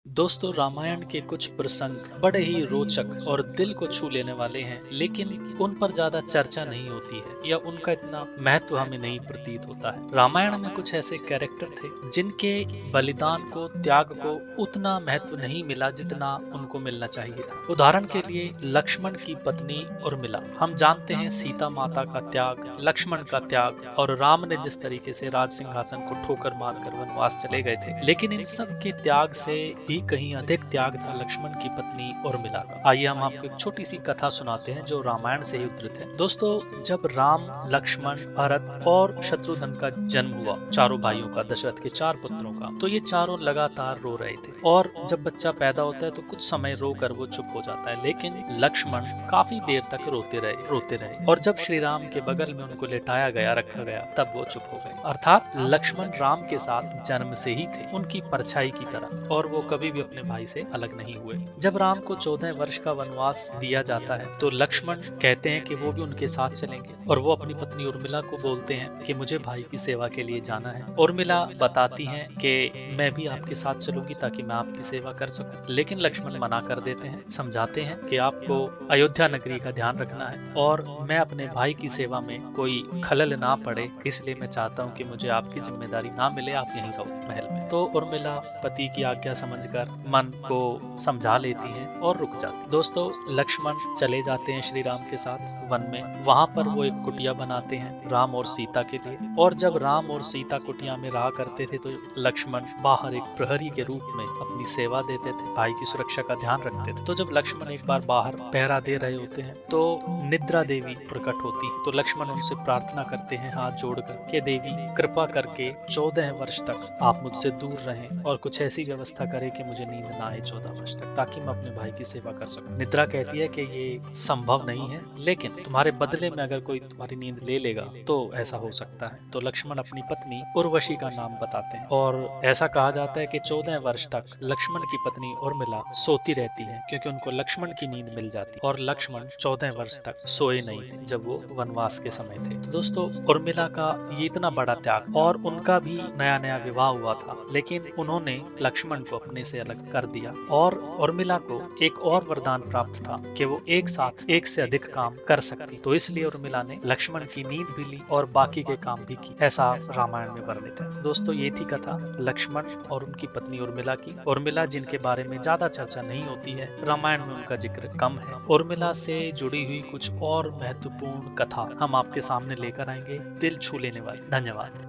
दोस्तों, रामायण के कुछ प्रसंग बड़े ही रोचक और दिल को छू लेने वाले हैं, लेकिन उन पर ज्यादा चर्चा नहीं होती है या उनका इतना महत्व हमें नहीं प्रतीत होता है। रामायण में कुछ ऐसे कैरेक्टर थे जिनके बलिदान को, त्याग को उतना महत्व नहीं मिला जितना उनको मिलना चाहिए था। उदाहरण के लिए लक्ष्मण की पत्नी उर्मिला। हम जानते हैं सीता माता का त्याग, लक्ष्मण का त्याग और राम ने जिस तरीके से राज सिंहासन को ठोकर मारकर वनवास चले गए थे, लेकिन इन सब के त्याग से भी कहीं अधिक त्याग था लक्ष्मण की पत्नी उर्मिला का। आइए हम आपको एक छोटी सी कथा सुनाते हैं जो रामायण से ही उद्धृत है। दोस्तों, जब राम, लक्ष्मण, भरत और शत्रुघ्न का जन्म हुआ, चारों भाइयों का, दशरथ के 4 पुत्रों का, तो ये चारों लगातार रो रहे थे। और जब बच्चा पैदा होता है तो कुछ समय रोकर वो चुप हो जाता है, लेकिन लक्ष्मण काफी देर तक रोते रहे। और जब श्री राम के बगल में उनको लेटाया गया, रखा गया, तब वो चुप हो गए। अर्थात लक्ष्मण राम के साथ जन्म से ही थे, उनकी परछाई की तरह, और वो कभी भी अपने भाई से अलग नहीं हुए। जब राम को 14 वर्ष का वनवास दिया जाता है तो लक्ष्मण कहते हैं कि वो भी उनके साथ चलेंगे, और वो अपनी पत्नी उर्मिला को बोलते हैं कि मुझे भाई की सेवा के लिए जाना है। उर्मिला बताती हैं कि मैं भी आपके साथ चलूंगी ताकि मैं आपकी सेवा कर सकूं, लेकिन लक्ष्मण मना कर देते हैं, समझाते हैं कि आपको अयोध्या नगरी का ध्यान रखना है और मैं अपने भाई की सेवा में कोई खलल ना पड़े, इसलिए मैं चाहता हूँ कि मुझे आपकी जिम्मेदारी ना मिले, आप यहीं रहो महल में। तो उर्मिला पति की आज्ञा समझकर मन को समझा लेती हैं और रुक जाती। दोस्तों, लक्ष्मण चले जाते हैं श्री राम के साथ वन में। वहां पर वो एक कुटिया बनाते हैं राम और सीता के लिए, और जब राम और सीता कुटिया में रहा करते थे तो लक्ष्मण बाहर एक प्रहरी के रूप में अपनी सेवा देते थे, भाई की सुरक्षा का ध्यान रखते थे। तो जब लक्ष्मण एक बार बाहर पहरा दे रहे होते हैं तो निद्रा देवी प्रकट होती है। तो लक्ष्मण उनसे प्रार्थना करते हैं हाथ जोड़कर कि देवी, कृपा करके 14 वर्ष तक आप मुझसे दूर रहें और कुछ ऐसी व्यवस्था करें कि मुझे नींद ना आए 14 वर्ष तक, ताकि मैं अपने भाई की सेवा कर सकूं। निद्रा कहती है कि ये संभव नहीं है, लेकिन तुम्हारे बदले में अगर कोई तुम्हारी नींद ले लेगा तो ऐसा हो सकता है। तो लक्ष्मण अपनी पत्नी उर्वशी का नाम बताते हैं, और ऐसा कहा जाता है कि 14 वर्ष तक लक्ष्मण की पत्नी उर्मिला सोती रहती है, क्योंकि उनको लक्ष्मण की नींद मिल जाती, और लक्ष्मण 14 वर्ष तक सोए नहीं थे जब वो वनवास के समय थे। तो दोस्तों, उर्मिला का ये इतना बड़ा त्याग, और उनका भी नया नया विवाह हुआ था, लेकिन उन्होंने लक्ष्मण को अपने से अलग कर दिया। और उर्मिला को एक और वरदान प्राप्त था कि वो एक साथ एक से अधिक काम कर सकती, तो इसलिए उर्मिला ने लक्ष्मण की नींद भी ली और बाकी के काम भी की। ऐसा रामायण में वर्णित है। तो दोस्तों, ये थी कथा लक्ष्मण और उनकी पत्नी उर्मिला की। उर्मिला जिनके बारे में ज्यादा चर्चा नहीं होती है, रामायण में उनका जिक्र कम है। उर्मिला से जुड़ी हुई कुछ और महत्वपूर्ण कथा हम आपके सामने लेकर आएंगे, दिल छू लेने वाली। धन्यवाद।